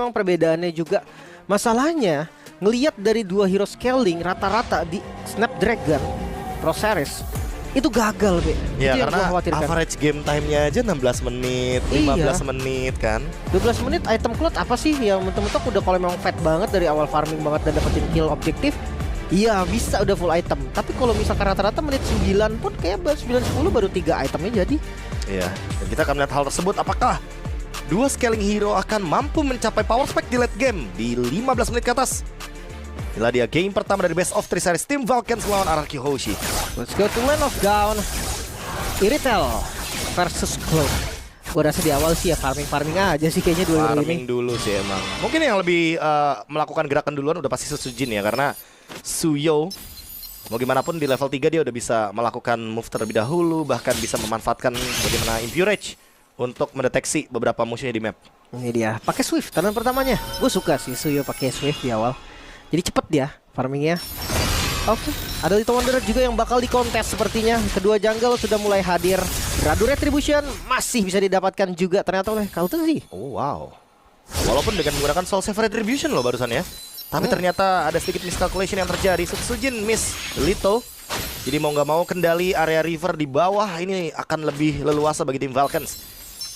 memang perbedaannya juga. Masalahnya ngelihat dari dua hero scaling rata-rata di Snapdragon Pro Series itu gagal, Be. Ya, itu karena average game time-nya aja 16 menit, 15 menit kan. 12 menit item cloud apa sih yang mentok-mentok udah kalau memang fat banget dari awal farming banget dan dapetin kill objektif. Iya bisa udah full item. Tapi kalau misalkan rata-rata menit 9 pun kayak 9-10 baru 3 itemnya jadi. Iya, dan kita akan melihat hal tersebut. Apakah dua scaling hero akan mampu mencapai power spec di late game di 15 menit ke atas? Inilah dia game pertama dari Best of 3 series Team Falcons melawan RRQ Hoshi. Let's go to Land of Dawn. Iritel versus Cloud. Gue rasa di awal sih ya farming aja sih kayaknya dua hero ini. Farming dulu sih emang. Mungkin yang lebih melakukan gerakan duluan udah pasti Setsujin ya, karena Suyo mau gimana pun di level 3 dia udah bisa melakukan move terlebih dahulu, bahkan bisa memanfaatkan bagaimana Impurage untuk mendeteksi beberapa musuhnya di map. Ini dia, pakai Swift tangan pertamanya. Gue suka sih Suyo pakai Swift di awal. Jadi cepet dia farmingnya. Oke, ada Little Wanderer juga yang bakal dikontes sepertinya. Kedua jungle sudah mulai hadir. Radu Retribution masih bisa didapatkan juga ternyata oleh Kaltezi. Oh wow. Walaupun dengan menggunakan Soul Save Retribution loh barusan ya. Tapi ternyata ada sedikit miscalculation yang terjadi. Setsujin miss Lito. Jadi mau nggak mau kendali area river di bawah ini akan lebih leluasa bagi tim Falcons.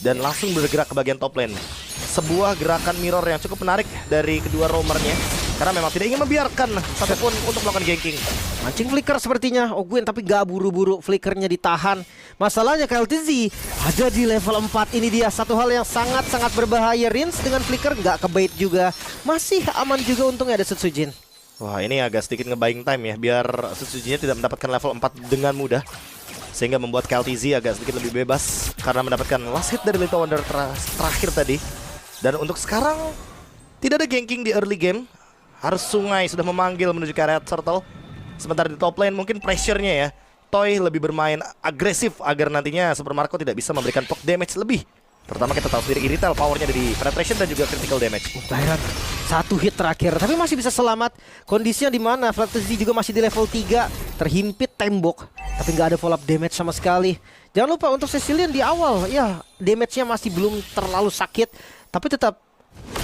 Dan langsung bergerak ke bagian top lane. Sebuah gerakan mirror yang cukup menarik dari kedua roamernya, karena memang tidak ingin membiarkan satupun untuk melakukan ganking. Mancing flicker sepertinya Ogwin, tapi gak buru-buru, flickernya ditahan. Masalahnya KLTZ ada di level 4. Ini dia satu hal yang sangat-sangat berbahaya. Rins dengan flicker gak kebait juga. Masih aman juga, untungnya ada Setsujin. Wah, ini agak sedikit nge-buying time ya, biar Setsujinnya tidak mendapatkan level 4 dengan mudah, sehingga membuat KLTZ agak sedikit lebih bebas karena mendapatkan last hit dari Little Wonder terakhir tadi. Dan untuk sekarang tidak ada ganking di early game. Harus Sungai sudah memanggil menuju ke area turtle. Sementara di top lane mungkin pressure-nya ya, Toy lebih bermain agresif agar nantinya Super Marco tidak bisa memberikan poke damage lebih. Terutama kita tahu sendiri Iritel powernya dari penetration dan juga critical damage. Thailand satu hit terakhir tapi masih bisa selamat. Kondisinya di mana? Fantasy juga masih di level 3, terhimpit tembok tapi nggak ada follow up damage sama sekali. Jangan lupa untuk Cecilian di awal ya damage-nya masih belum terlalu sakit, tapi tetap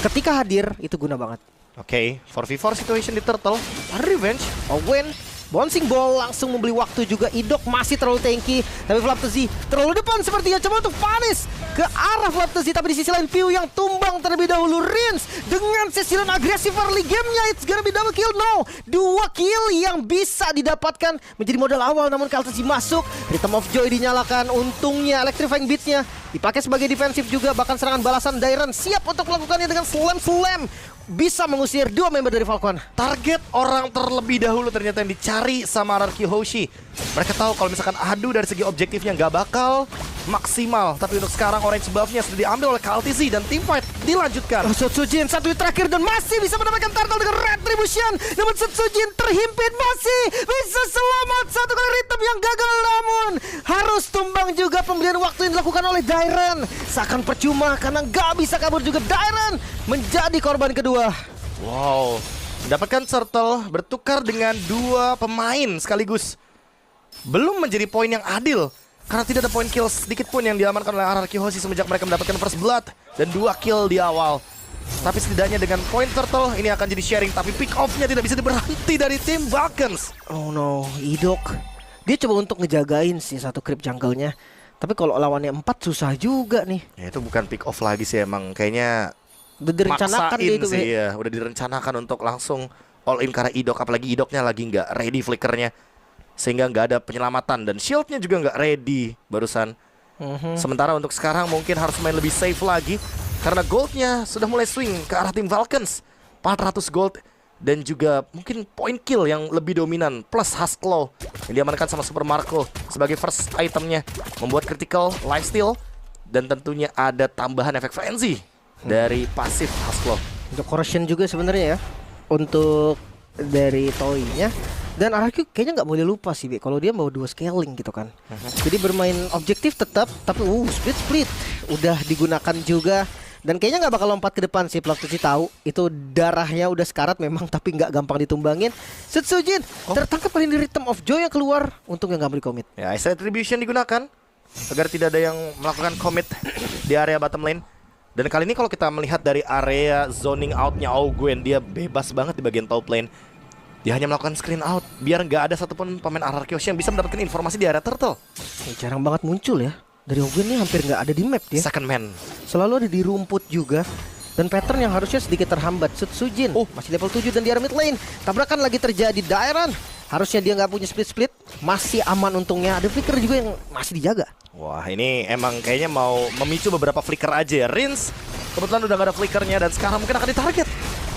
ketika hadir itu guna banget. Oke, 4v4 situation di turtle. Revenge. Owen bouncing ball langsung membeli waktu juga. Idok masih terlalu tanky, tapi Flaptezi terlalu depan sepertinya. Coba untuk punish ke arah Flaptezi, tapi di sisi lain Piu yang tumbang terlebih dahulu. Rins dengan Cecilian agresif early gamenya. It's gonna be double kill. No, 2 kill yang bisa didapatkan menjadi modal awal, namun Kaltezi masuk. Rhythm of Joy dinyalakan. Untungnya electrifying beats-nya dipakai sebagai defensif juga. Bahkan serangan balasan Dairon siap untuk melakukannya dengan slam. Bisa mengusir 2 member dari Falcon. Target orang terlebih dahulu ternyata yang dicari sama RRQ Hoshi. Mereka tahu kalau misalkan adu dari segi objektifnya nggak bakal maksimal. Tapi untuk sekarang orange buff-nya sudah diambil oleh KLTZ dan teamfight dilanjutkan. Setsujin satu hit terakhir dan masih bisa mendapatkan turtle dengan Retribution. Namun Setsujin terhimpit, masih bisa selamat. Satu kali rhythm yang gagal, namun harus tumbang juga. Pembelian waktu yang dilakukan oleh Dairon seakan percuma karena nggak bisa kabur juga. Dairon menjadi korban kedua. Wow, mendapatkan turtle bertukar dengan 2 pemain sekaligus. Belum menjadi poin yang adil, karena tidak ada poin kill sedikit pun yang diamankan oleh RRQ Hoshi semenjak mereka mendapatkan first blood dan 2 kill di awal. Tapi setidaknya dengan poin turtle ini akan jadi sharing, tapi pick off-nya tidak bisa diberhenti dari tim Falcons. Oh no, Idok dia coba untuk ngejagain sih satu creep jungle-nya. Tapi kalau lawannya 4 susah juga nih. Ya itu bukan pick off lagi sih, emang kayaknya udah direncanakan maksain gitu sih ya. Udah direncanakan untuk langsung all in karena Idok, apalagi Idoknya lagi nggak ready flickernya, sehingga nggak ada penyelamatan dan shieldnya juga nggak ready barusan. Sementara untuk sekarang mungkin harus main lebih safe lagi karena goldnya sudah mulai swing ke arah tim Falcons. 400 gold dan juga mungkin point kill yang lebih dominan plus Husklow yang diamankan sama Super Marco sebagai first itemnya, membuat critical lifesteal dan tentunya ada tambahan efek frenzy dari pasif Husklow. Untuk corrosion juga sebenarnya ya untuk dari Toy-nya. Dan RRQ kayaknya nggak boleh lupa sih, kalau dia mau 2 scaling gitu kan. Jadi bermain objektif tetap, tapi split udah digunakan juga. Dan kayaknya nggak bakal lompat ke depan sih. Flaptezi tahu itu darahnya udah sekarat memang, tapi nggak gampang ditumbangin. Setsujin tertangkap kali ini Rhythm of Joy yang keluar. Untungnya nggak beri commit. Ya, Ice Retribution digunakan agar tidak ada yang melakukan commit di area bottom lane. Dan kali ini kalau kita melihat dari area zoning outnya Auguen, dia bebas banget di bagian top lane. Dia hanya melakukan screen out biar nggak ada satupun pemain RRQ yang bisa mendapatkan informasi di area turtle. Jarang banget muncul ya. Dari Auguen ini hampir nggak ada di map dia. Second man. Selalu ada di rumput juga. Dan pattern yang harusnya sedikit terhambat. Sujin masih level 7 dan di area mid lane. Tabrakan lagi terjadi. Dairon harusnya dia nggak punya split-split. Masih aman untungnya. Ada flicker juga yang masih dijaga. Wah, ini emang kayaknya mau memicu beberapa flicker aja ya. Rins kebetulan udah gak ada flickernya dan sekarang mungkin akan ditarget.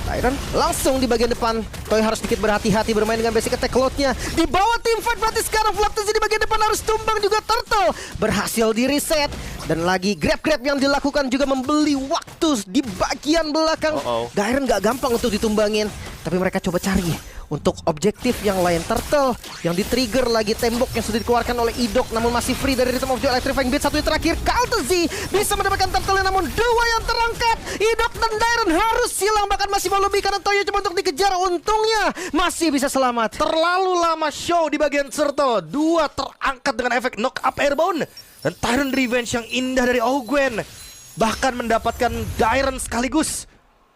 Dairon langsung di bagian depan. Toy harus sedikit berhati-hati bermain dengan basic attack load-nya. Di bawah tim fight berarti sekarang Flaptasi di bagian depan harus tumbang juga. Turtle berhasil di reset. Dan lagi grab-grab yang dilakukan juga membeli waktu di bagian belakang. Dairon gak gampang untuk ditumbangin. Tapi mereka coba cari untuk objektif yang lain. Turtle yang di-trigger lagi tembok yang sudah dikeluarkan oleh Idok namun masih free dari Rhythm of Joy Electrifying Beat. Satu yang terakhir, Kaltzy bisa mendapatkan Turtle namun dua yang terangkat. Idok dan Dairon harus hilang, bahkan masih mau lebih karena Toyo cuma untuk dikejar. Untungnya masih bisa selamat. Terlalu lama show di bagian Turtle. Dua terangkat dengan efek knock up airbound. Dan Tyrant Revenge yang indah dari Auguen bahkan mendapatkan Dairon sekaligus.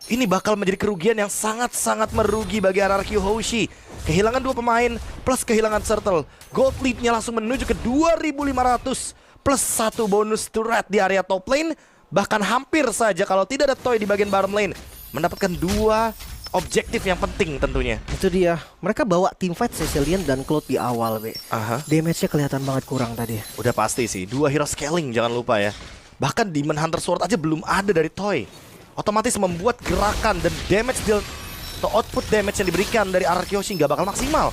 Ini bakal menjadi kerugian yang sangat-sangat merugi bagi RRQ Hoshi. Kehilangan dua pemain plus kehilangan Turtle. Gold lead-nya langsung menuju ke 2500 plus satu bonus turret di area top lane. Bahkan hampir saja kalau tidak ada Toy di bagian bottom lane mendapatkan dua objektif yang penting tentunya. Itu dia. Mereka bawa teamfight Cecilian dan Cloud di awal, Be. Damage-nya kelihatan banget kurang tadi. Udah pasti sih. Dua hero scaling jangan lupa ya. Bahkan Demon Hunter Sword aja belum ada dari Toy. Otomatis membuat gerakan dan damage deal atau output damage yang diberikan dari RRQ Hoshi nggak bakal maksimal.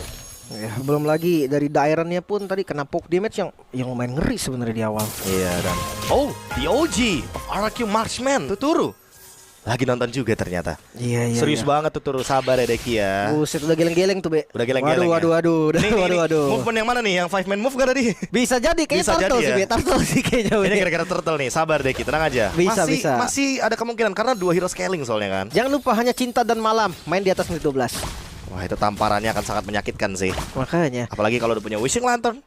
Ya, belum lagi dari Dairon-nya pun tadi kena poke damage yang lumayan ngeri sebenarnya di awal. Iya dan the OG of RRQ Marksman Tuturu lagi nonton juga ternyata. Iya. Serius banget Tuturu, sabar ya Deki ya. Buset, udah geleng-geleng tuh, Be. Udah geleng-geleng. Waduh. Waduh. Movement yang mana nih? Yang 5-man move gak tadi? Bisa jadi kayaknya Turtle sih, Be. Turtle sih kayaknya. Ini kira-kira Turtle nih. Sabar Deki, tenang aja. Bisa. Masih ada kemungkinan karena dua hero scaling soalnya kan. Jangan lupa hanya Cinta dan Malam main di atas menit 12. Wah, itu tamparannya akan sangat menyakitkan sih. Makanya. Apalagi kalau udah punya Wishing Lantern.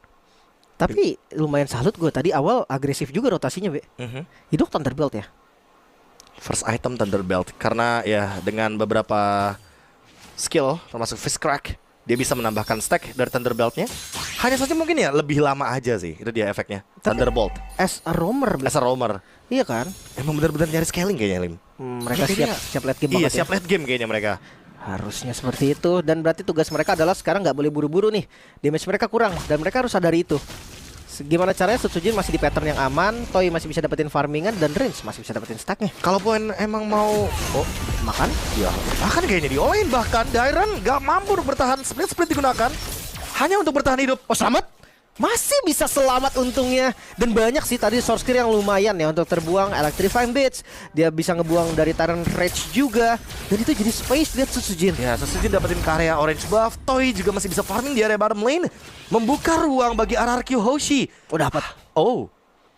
Tapi lumayan salut gue tadi awal agresif juga rotasinya, Be. Hidup Thunderbolt ya. First item Thunderbelt karena ya dengan beberapa skill termasuk Fist Crack dia bisa menambahkan stack dari Thunderbeltnya. Hanya saja mungkin ya lebih lama aja sih, itu dia efeknya. Thunderbolt as a roamer, as a roamer. Iya kan? Emang benar-benar nyari scaling kayaknya Lim. Mereka siap late game. Iya, banget siap late game kayaknya mereka. Harusnya seperti itu. Dan berarti tugas mereka adalah sekarang nggak boleh buru-buru nih. Damage mereka kurang dan mereka harus sadari itu. Gimana caranya Sujin masih di pattern yang aman, Toy masih bisa dapetin farmingan, dan Rins masih bisa dapetin stacknya. Kalaupun emang mau makan, ya makan kayaknya diolain. Bahkan Dairon gak mampu bertahan, split digunakan hanya untuk bertahan hidup. Selamat. Masih bisa selamat untungnya. Dan banyak sih tadi source clear yang lumayan ya untuk terbuang Electrifying Beats. Dia bisa ngebuang dari Tyrant Rage juga. Dan itu jadi space lihat Sujin. Ya, Sujin dapetin karya orange buff. Toy juga masih bisa farming di area bottom lane. Membuka ruang bagi RRQ Hoshi. Dapat.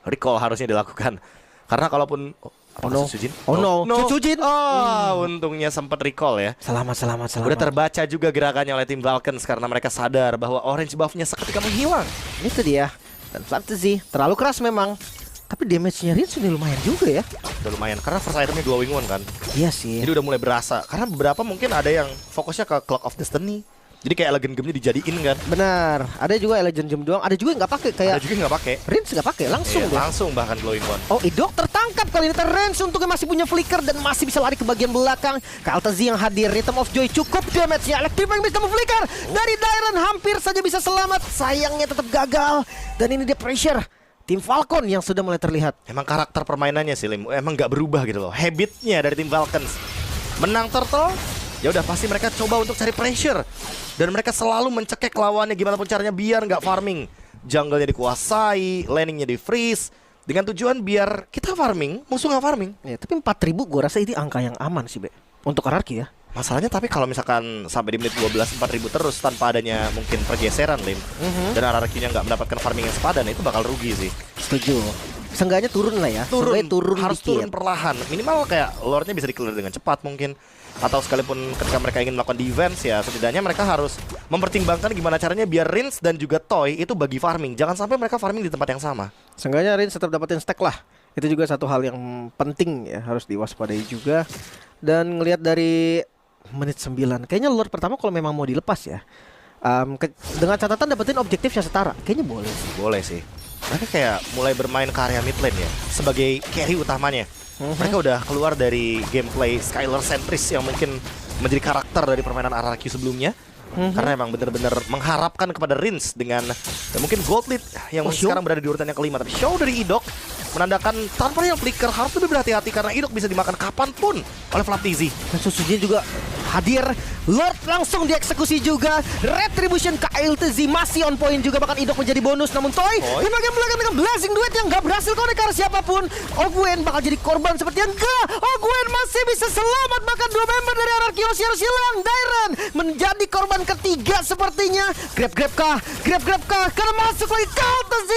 Recall harusnya dilakukan. Karena kalaupun Sujin? Sujin. Untungnya sempat recall ya. Selamat. Udah terbaca juga gerakannya oleh tim Vulcans karena mereka sadar bahwa orange buff-nya seketika menghilang. Itu dia. Dan Flaptasi terlalu keras memang. Tapi damage-nya Rins ini lumayan juga ya. Udah lumayan karena first item-nya glowing one kan. Iya sih. Jadi udah mulai berasa. Karena beberapa mungkin ada yang fokusnya ke Clock of Destiny. Jadi kayak Elegant Gem-nya dijadiin kan. Benar. Ada juga Elegant Gem doang. Ada juga yang nggak pakai kayak. Ada juga yang nggak pakai. Rins nggak pakai langsung deh. Langsung bahkan glowing one. Idok tertangkap kali ini. Rins untuknya masih punya flicker dan masih bisa lari ke bagian belakang. Kaltzy yang hadir. Rhythm of Joy cukup damage-nya. Electrifying bisa flicker dari Dairon hampir saja bisa selamat. Sayangnya tetap gagal. Dan ini dia pressure tim Falcon yang sudah mulai terlihat. Emang karakter permainannya sih Lim, emang nggak berubah gitu loh. Habitnya dari tim Falcons. Menang Turtle, ya udah pasti mereka coba untuk cari pressure. Dan mereka selalu mencekek lawannya gimana pun caranya biar nggak farming. Jungle-nya dikuasai, landing-nya di freeze. Dengan tujuan biar kita farming, musuh nggak farming. Ya, tapi 4.000 gue rasa ini angka yang aman sih, Be. Untuk RRQ ya. Masalahnya tapi kalau misalkan sampai di menit 12 4.000 terus tanpa adanya mungkin pergeseran Lim. Dan RRQ-nya nggak mendapatkan farming yang sepadan, itu bakal rugi sih. Setuju. Seenggaknya turun lah ya. Turun harus dikit. turun perlahan. Minimal kayak lore-nya bisa di-clear dengan cepat mungkin. Atau sekalipun ketika mereka ingin melakukan defense ya setidaknya mereka harus mempertimbangkan gimana caranya biar Rins dan juga Toy itu bagi farming. Jangan sampai mereka farming di tempat yang sama. Seenggaknya Rins tetap dapetin stack lah. Itu juga satu hal yang penting ya, harus diwaspadai juga. Dan ngelihat dari menit 9, kayaknya Lord pertama kalau memang mau dilepas ya, dengan catatan dapetin objektifnya setara, kayaknya boleh sih. Boleh sih. Mereka kayak mulai bermain ke area mid lane ya, sebagai carry utamanya. Mereka udah keluar dari gameplay Skylar sentris yang mungkin menjadi karakter dari permainan RRQ sebelumnya. Karena emang bener-bener mengharapkan kepada Rins dengan mungkin Gold Lead yang sekarang berada di urutan yang kelima. Tapi show dari Idok menandakan tanpa yang flicker harus lebih berhati-hati karena Idok bisa dimakan kapanpun oleh Flaptizi. Dan Susuji juga hadir, Lord langsung dieksekusi juga. Retribution KLTZ masih on point juga, bahkan Idok menjadi bonus. Namun Toy di bagian belakang dengan Blazing Duet yang gak berhasil connect karena siapapun. Ogwen bakal jadi korban seperti yang enggak. Ogwen masih bisa selamat, bahkan 2 member dari RRQ harus hilang. Dairen menjadi korban ketiga sepertinya. Grab kah? Karena masuk lagi KLTZ.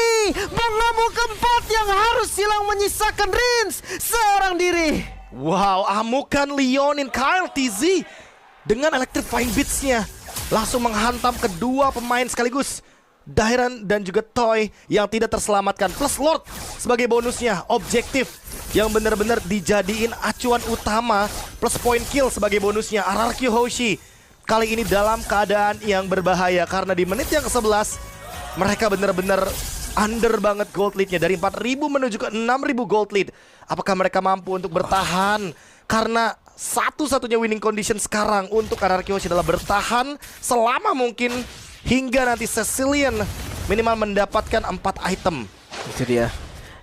Mengamuk keempat yang harus hilang menyisakan Rins seorang diri. Wow, amukan Leonin KLTZ dengan electrifying beats-nya langsung menghantam kedua pemain sekaligus, Dairen dan juga Toy yang tidak terselamatkan. Plus Lord sebagai bonusnya, objektif yang benar-benar dijadiin acuan utama, plus point kill sebagai bonusnya. RRQ Hoshi kali ini dalam keadaan yang berbahaya karena di menit yang ke-11 mereka benar-benar under banget gold lead-nya. Dari 4.000 menuju ke 6.000 gold lead. Apakah mereka mampu untuk bertahan? Karena satu-satunya winning condition sekarang untuk RRQ Hoshi adalah bertahan selama mungkin hingga nanti Cecilian minimal mendapatkan 4 item. Itu dia,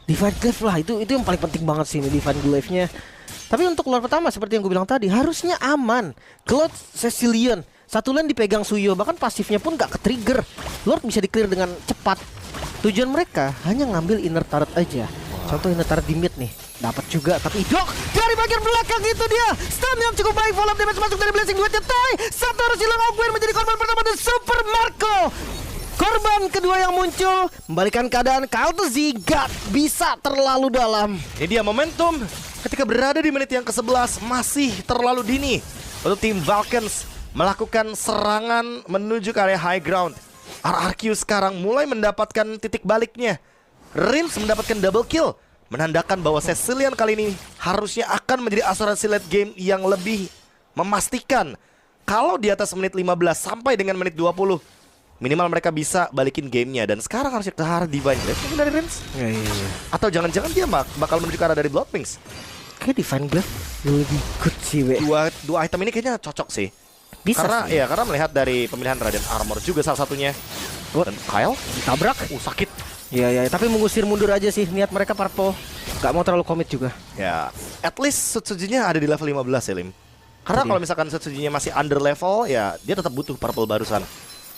Divine Glaive lah, itu yang paling penting banget sih ini Divine Glaive-nya. Tapi untuk Lord pertama seperti yang gue bilang tadi, harusnya aman. Cloud Cecilian, satu lane dipegang Suyo, bahkan pasifnya pun gak ke-trigger. Lord bisa di-clear dengan cepat. Tujuan mereka hanya ngambil inner turret aja. Contoh inner turret di mid nih, dapat juga. Tapi Idok dari bagian belakang itu dia stun yang cukup baik, follow damage masuk dari Blazing Duetnya Toy. Satu harus hilang, Ogwen menjadi korban pertama dan Super Marco korban kedua yang muncul, membalikan keadaan. KLTZ gak bisa terlalu dalam. Ini dia momentum ketika berada di menit yang ke-11, masih terlalu dini untuk tim Vulcans melakukan serangan menuju ke area high ground. RRQ sekarang mulai mendapatkan titik baliknya. Rins mendapatkan double kill, menandakan bahwa Cecilian kali ini harusnya akan menjadi asuransi late game yang lebih memastikan. Kalau di atas menit 15 sampai dengan menit 20, minimal mereka bisa balikin gamenya. Dan sekarang harusnya ke arah Divine Glaive mungkin dari Rins. Iya. Atau jangan-jangan dia bakal menuju ke arah dari Bloodwings. Kayak Divine Glaive lebih good sih, we. Dua item ini kayaknya cocok sih. Bisa karena sih. ya karena melihat dari pemilihan Radiant Armor juga salah satunya. Dan Kyle Ditabrak. sakit. Iya, tapi mengusir mundur aja sih niat mereka. Purple gak mau terlalu komit juga. Ya, at least Sutsujinya ada di level 15 ya, Lim. Karena kalau misalkan Sutsujinya masih under level, ya dia tetap butuh Purple barusan.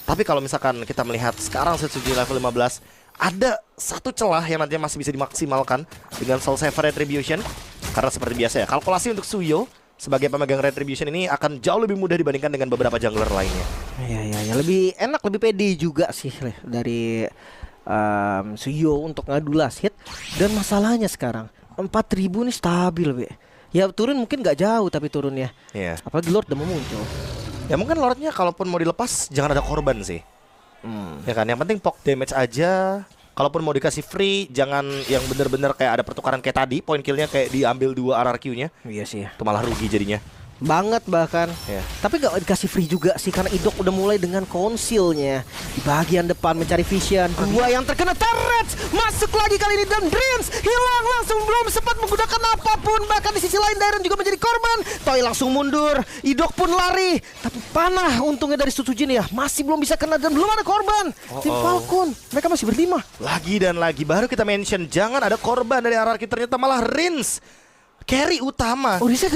Tapi kalau misalkan kita melihat sekarang Sutsuji level 15, ada satu celah yang nantinya masih bisa dimaksimalkan dengan Soul Saver Retribution. Karena seperti biasa ya, kalkulasi untuk Suyo sebagai pemegang Retribution ini akan jauh lebih mudah dibandingkan dengan beberapa jungler lainnya. Iya, lebih enak, lebih pede juga sih dari Suyo untuk ngadu last hit. Dan masalahnya sekarang 4.000 nih stabil, be. Ya turun mungkin gak jauh tapi turunnya. Iya. Apalagi Lord udah mau muncul. Ya mungkin Lordnya kalaupun mau dilepas jangan ada korban sih. Ya kan, yang penting poke damage aja. Kalaupun mau dikasih free, jangan yang bener-bener kayak ada pertukaran kayak tadi, point killnya kayak diambil 2 RRQ-nya. Iya sih. Itu malah rugi jadinya. Banget bahkan. Ya. Tapi gak dikasih free juga sih, karena Idok udah mulai dengan konsilnya di bagian depan mencari vision. Dua yang terkena turret masuk lagi kali ini dan Rins hilang langsung, belum sempat menggunakan apapun. Bahkan di sisi lain Dairen juga menjadi korban. Toy langsung mundur, Idok pun lari. Tapi panah untungnya dari Sutsujin ya masih belum bisa kena dan belum ada korban. Tim Falcon mereka masih berlima. Lagi dan lagi baru kita mention jangan ada korban dari RRQ, ternyata malah Rins carry utama. Oh, reset.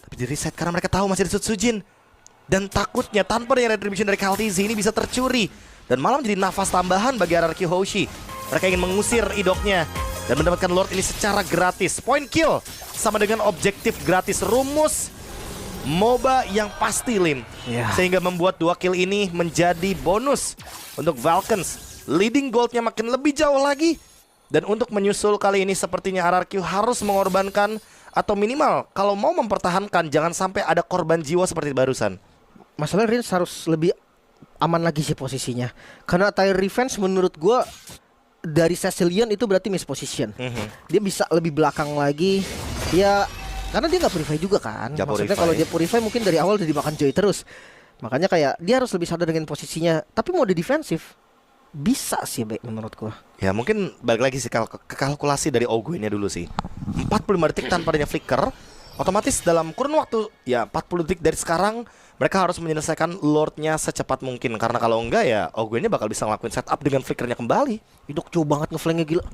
Tapi di reset karena mereka tahu masih ada Sutsujin. Dan takutnya tanpa dengan Retribution dari KLTZ ini bisa tercuri. Dan malah menjadi nafas tambahan bagi RRQ Hoshi. Mereka ingin mengusir Idoknya dan mendapatkan Lord ini secara gratis. Point kill sama dengan objektif gratis. Rumus MOBA yang pasti, Lim. Sehingga membuat 2 kill ini menjadi bonus untuk Vulcans. Leading goldnya makin lebih jauh lagi. Dan untuk menyusul kali ini sepertinya RRQ harus mengorbankan, atau minimal kalau mau mempertahankan jangan sampai ada korban jiwa seperti barusan. Masalah Rins harus lebih aman lagi sih posisinya. Karena Tire Revenge menurut gua dari Cecilion itu berarti misposition. Dia bisa lebih belakang lagi. Ya karena dia nggak purify juga kan. Nggak Maksudnya purify. kalau dia purify mungkin dari awal udah dimakan Joy terus. Makanya kayak dia harus lebih sadar dengan posisinya. Tapi mode defensif bisa sih baik menurut gua. Ya mungkin balik lagi sih ke kalkulasi dari Ogwin-nya dulu sih. 45 detik tanpa adanya flicker, otomatis dalam kurun waktu ya 40 detik dari sekarang mereka harus menyelesaikan Lord-nya secepat mungkin. Karena kalau enggak ya Ogwin-nya bakal bisa ngelakuin setup dengan flickernya kembali. Idok jauh banget ngeflanknya gila.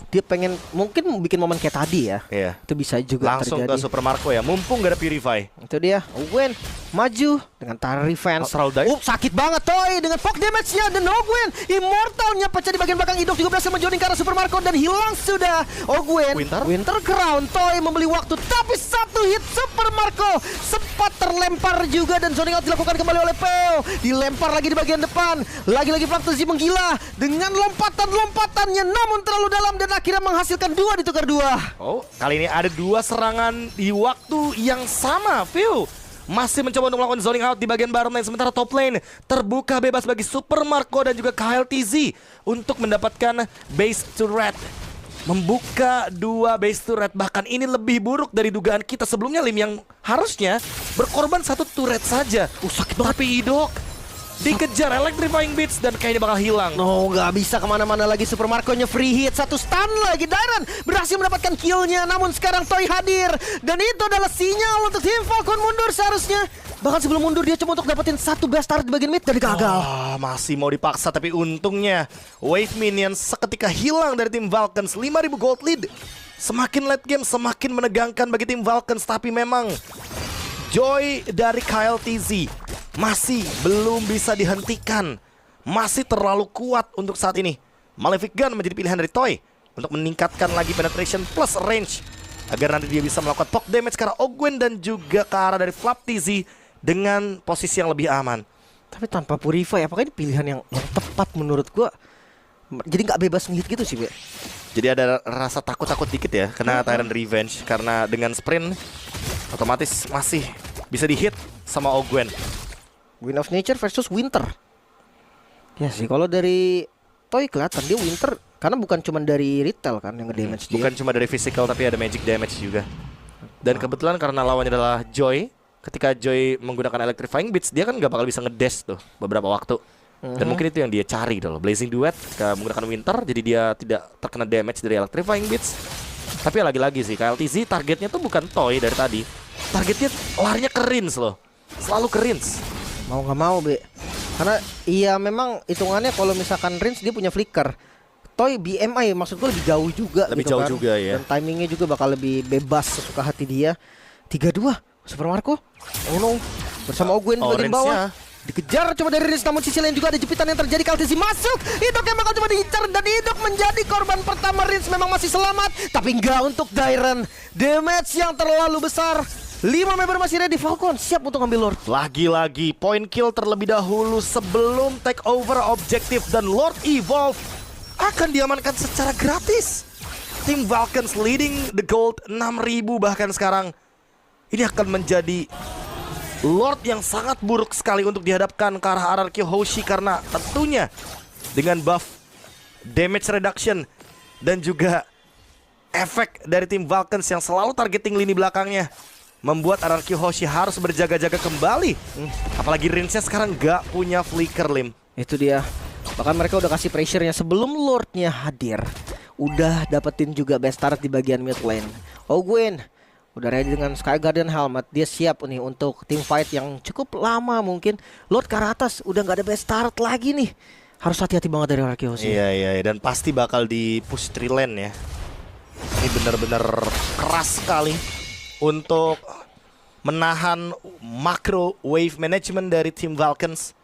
Dia pengen mungkin bikin momen kayak tadi ya. Iya. Itu bisa juga Langsung terjadi. ke Super Marco ya, mumpung gak ada Purify. Itu dia, Ogwen maju dengan Tara Revenge. Terlalu dive. Sakit banget Toy dengan poke damage-nya. Dan Ogwen Immortalnya pecah di bagian belakang. Idok juga berhasil menjodohin ke arah Super Marco dan hilang sudah. Ogwen Winter Crown. Toy membeli waktu tapi satu hit Super Marco sempat terlempar juga dan zoning out dilakukan kembali oleh Peo. Dilempar lagi di bagian depan. Lagi-lagi Flaptzy menggila dengan lompatan-lompatannya namun terlalu dalam dan akhirnya menghasilkan 2 ditukar 2. Oh, kali ini ada 2 serangan di waktu yang sama. View masih mencoba untuk melakukan zoning out di bagian bottom lane. Sementara top lane terbuka bebas bagi Super Marco dan juga KLTZ untuk mendapatkan base turret. Membuka 2 base turret. Bahkan ini lebih buruk dari dugaan kita sebelumnya, Lim, yang harusnya berkorban 1 turret saja. Sakit banget. Tapi Idok dikejar Electrifying Beats dan kayaknya bakal hilang. No, nggak bisa kemana-mana lagi. Super Marco-nya free hit. 1 stun lagi. Dairon berhasil mendapatkan kill-nya. Namun sekarang Toy hadir. Dan itu adalah sinyal untuk tim Falcon mundur seharusnya. Bahkan sebelum mundur dia cuma untuk dapetin 1 best start di bagian mid dan gagal. Masih mau dipaksa tapi untungnya Wave Minions seketika hilang dari tim Vulcans. 5.000 gold lead. Semakin late game semakin menegangkan bagi tim Vulcans. Tapi memang Joy dari KLTZ masih belum bisa dihentikan. Masih terlalu kuat untuk saat ini. Malefic Gun menjadi pilihan dari Toy untuk meningkatkan lagi penetration plus range agar nanti dia bisa melakukan poke damage ke arah Ogwen dan juga ke arah dari Flaptzy dengan posisi yang lebih aman. Tapi tanpa Purify, apakah ini pilihan yang tepat menurut gua? Jadi nggak bebas ngehit gitu sih, Be. Jadi ada rasa takut-takut dikit ya kena Tyrant Revenge. Karena dengan sprint otomatis masih bisa dihit sama Ogwen. Wind of Nature versus Winter. Ya sih, kalau dari Toy kelihatan dia Winter karena bukan cuma dari retail kan yang nge-damage dia. Bukan cuma dari physical tapi ada magic damage juga. Dan kebetulan karena lawannya adalah Joy, ketika Joy menggunakan Electrifying Beats, dia kan nggak bakal bisa ngedash tuh beberapa waktu. Dan mungkin itu yang dia cari dulu. Blazing Duet menggunakan Winter, jadi dia tidak terkena damage dari Electrifying Beats. Tapi lagi-lagi sih, KLTZ targetnya tuh bukan Toy dari tadi. Targetnya larinya ke Rins loh. Selalu ke Rins. Mau nggak mau, Be. Karena iya memang hitungannya kalau misalkan Rins dia punya flicker. Toy BMI maksud gue lebih jauh juga. Lebih gitu jauh kan. juga ya. Dan timingnya juga bakal lebih bebas sesuka hati dia. 3-2 Super Marco. Oh no. Bersama Ogwen di bagian Rins-nya bawah. Dikejar coba dari Rins, namun sisi lain juga ada jepitan yang terjadi. KLTZ masuk, Idok yang bakal coba diincar dan Idok menjadi korban pertama. Rins memang masih selamat, tapi enggak untuk Dairon. Damage yang terlalu besar. 5 member masih ready. Falcon siap untuk ambil Lord. Lagi-lagi point kill terlebih dahulu sebelum take over objektif dan Lord Evolve akan diamankan secara gratis. Tim Vulcans leading the gold 6.000 bahkan sekarang. Ini akan menjadi Lord yang sangat buruk sekali untuk dihadapkan ke arah RRQ Hoshi karena tentunya dengan buff damage reduction dan juga efek dari tim Vulcans yang selalu targeting lini belakangnya membuat RRQ Hoshi harus berjaga-jaga kembali. Apalagi Rins-nya sekarang gak punya flicker, Lim. Itu dia. Bahkan mereka udah kasih pressure-nya sebelum Lord-nya hadir. Udah dapetin juga best start di bagian mid lane. Ogwen udah ready dengan Sky Guardian Helmet. Dia siap nih untuk team fight yang cukup lama mungkin. Lord ke arah atas udah gak ada best start lagi nih. Harus hati-hati banget dari RRQ Hoshi. Iya, dan pasti bakal di push 3 lane ya. Ini benar-benar keras sekali untuk menahan macro wave management dari tim Vulcans.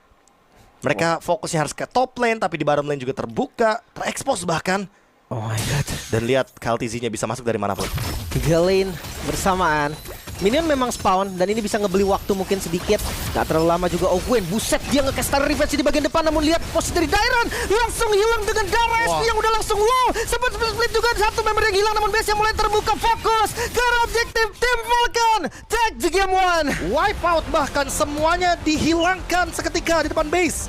Mereka fokusnya harus ke top lane, tapi di bottom lane juga terbuka, terekspos bahkan. Oh my god. Dan lihat KLTZ-nya bisa masuk dari manapun. 3 lane bersamaan. Minion memang spawn dan ini bisa ngebeli waktu mungkin sedikit. Gak terlalu lama juga. Ogwen, buset, dia nge-castar revenge di bagian depan. Namun lihat posisi dari Dairon langsung hilang dengan darah SP yang udah langsung low. Sempat split juga satu member yang hilang. Namun base yang mulai terbuka. Fokus ke objektif tim Falcon. Take the game 1. Wipe out bahkan semuanya dihilangkan seketika di depan base.